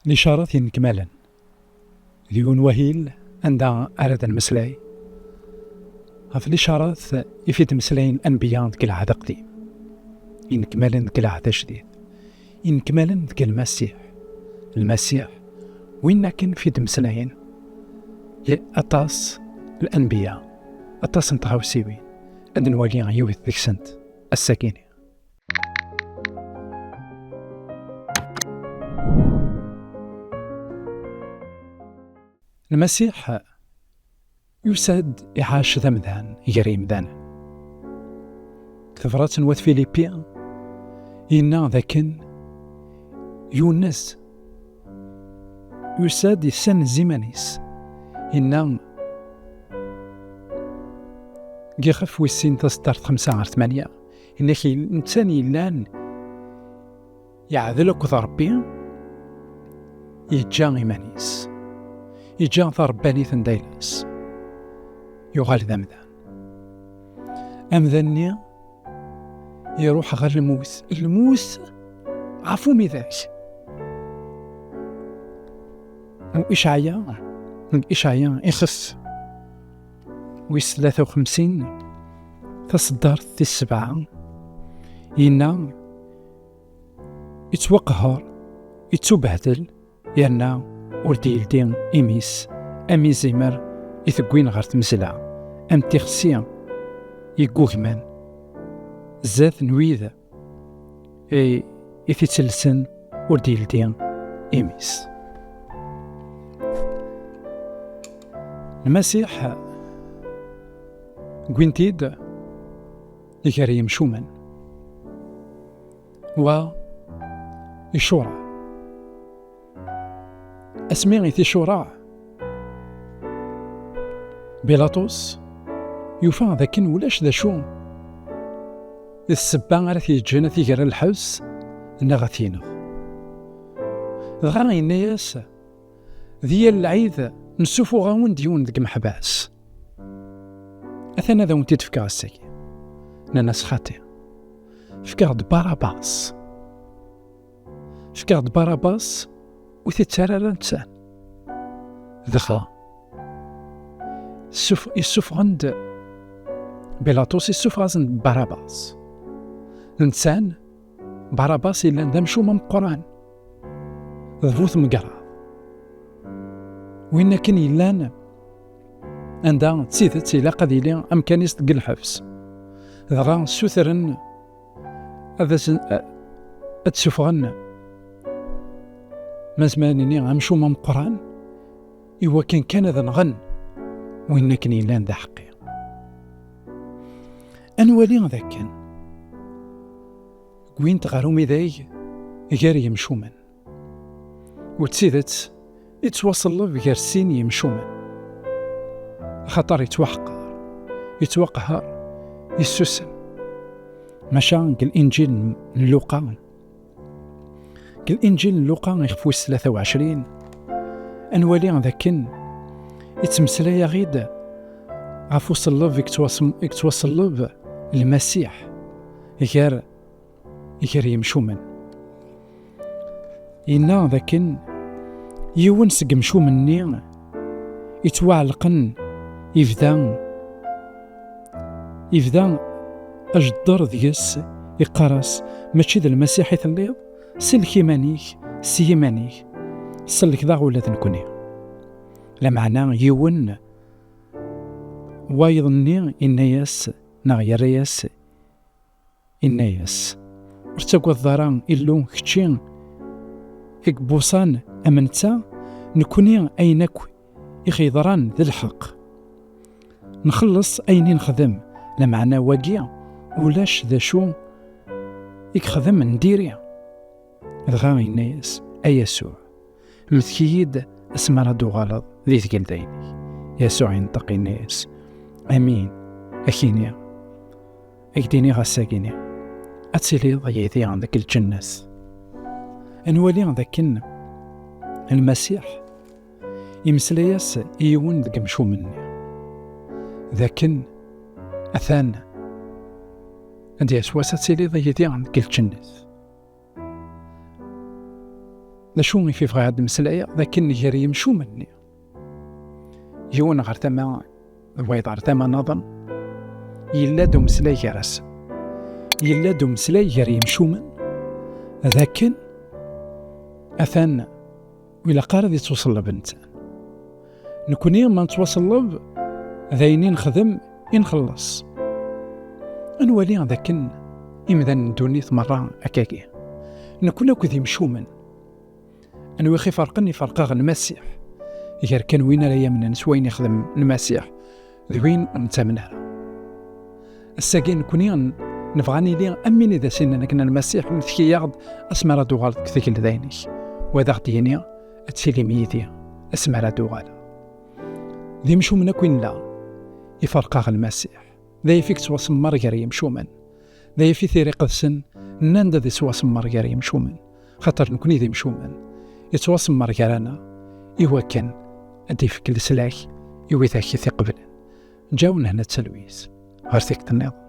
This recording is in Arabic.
الإشارات ينكمالا ديون وهيل عندها أراد المسلاي في الإشارات يفيد مسلاين الأنبياء ديك العهد القديم ينكمالا ديك العهد الجديد ينكمالا ديك المسيح وين كان فيد مسلاين أطاس الأنبياء أطاس نتغاوسيوين أد نولي غيوث ديك سنت السكينة. المسيح يساد يعاش ذا مذان يجري مذان كثفرات نوات فيليبيا إنا ذاكن يونس يساد يسان زيمانيس إنا يخف ويسين تصدر 5-8 إنك الإنسان يلان يعذلك ضربي يجا إيمانيس يجا ضرباني ثندايلس يغال ذا مذان أمذني يروح غير الموس عفو مذاك إشعيا يخف ويس 53 تصدر 7 إنا يتوقهر يتبهدل يانا ورديلدين إميس أمي زمر يثقوين غير تمزلع أم تخسيا يقوغمان زاث نويذ يتسلسن ورديلدين إميس. المسيح قوينتيد يكاري مشوما و يشورع أسمي يشورع بيلاطوس يوفا ذاكن ولاش ذا شو السبا غير تيجينا تيجرى الحبس نغثينا غير الناس ديال العيد نسوفو غاون ديون ديك محباس أثنى ذا ونتي تفكار الساكي ناس خاطئ فكار باراباس وتتسارى الانسان ذخا يسوف عند بيلاطوس يسوف عند باراباس الانسان باراباس إلا ذا مشومة من القرآن ذبوث مقرا وإن كان يلان عندها تسيدت إلا قد يلي أمكانيس ديال الحبس ذغا سوثرن هذا أتسفغن مازمانيني غمشو من القرآن إوا كان ذا نغن وإن كان يلان ذا حقي أنوالي ذاك كان وين تغارومي ذاي غير يمشومن وتسيدت يتواصل له بغير السين يمشومن خطر يتوقهر يسوسن مشان الإنجيل لوقا يخفوس 23 أنوالي ذاكن يتمسلايا غيد غفوس الله يتواصل له المسيح غير يمشومن إنا ذاكن يون سق مشومني يتوعلقن يفدا أجدر ديس يقارس ماشي ذا المسيح يثليض سلك يمانيك سلك ذا ولا تنكوني لا معنى يون وايضني إنياس نغيرياس إنياس ارتقوا الضران إلو كتشين إكبوصان أمنتا نكوني أينك يخيضران ذي الحق نخلص أيني نخدم لمعنى واقيا ولاش ذا شو يخدم نديريا الغاوي الناس أي يسوع مثكيد اسم رادو غلط ذي ثقل ديني يسوع ينتقي الناس أمين أكيني أكديني غساقيني أتسيلي ضيعتي عندك الجنة أنوالي ذاكن المسيح يمسلياس يون ذاك مشو مني ذاكن أثان عندي أسواسة تسيلي ضيعتي عندك الجنة لا شو في هاد المسلاية لكن جري يمشو مني يون غير تما الويض غير تما نظن يلا دو مسلاي جرس يلا دو مسلاي جري يمشو من لكن أثان وإلا قارد يتوصل لبنتان نكوني ما نتوصل لب ذايني نخدم نخلص نولي ذاكن إمذان دوني مرة أكاكي نكون أكذي مشومن أنا ويخي فرقني فرقا المسيح غير كان وين رايا من نسوين يخدم المسيح ذوين نتامنها الساقين نكوني نفغاني لي أميني ذا سننا كنا المسيح مثكي يغض أسمر دوغال كثيك لذيني وذا غديني أتسيلي ميتي أسمر دوغال ذي مشو من كوين لا يفرقا المسيح ذا يفيك تواصم مرقر يمشومن ذا يفي ثيري قدسن ناند ذي سواصم مرقر يمشومن خاطر نكوني ذي مشومن يتواصم مرقرانا إوا كان أدي فيك السلاح يوي ذاك يثي قبل جاونا هنا التلويز غير ثيك النظام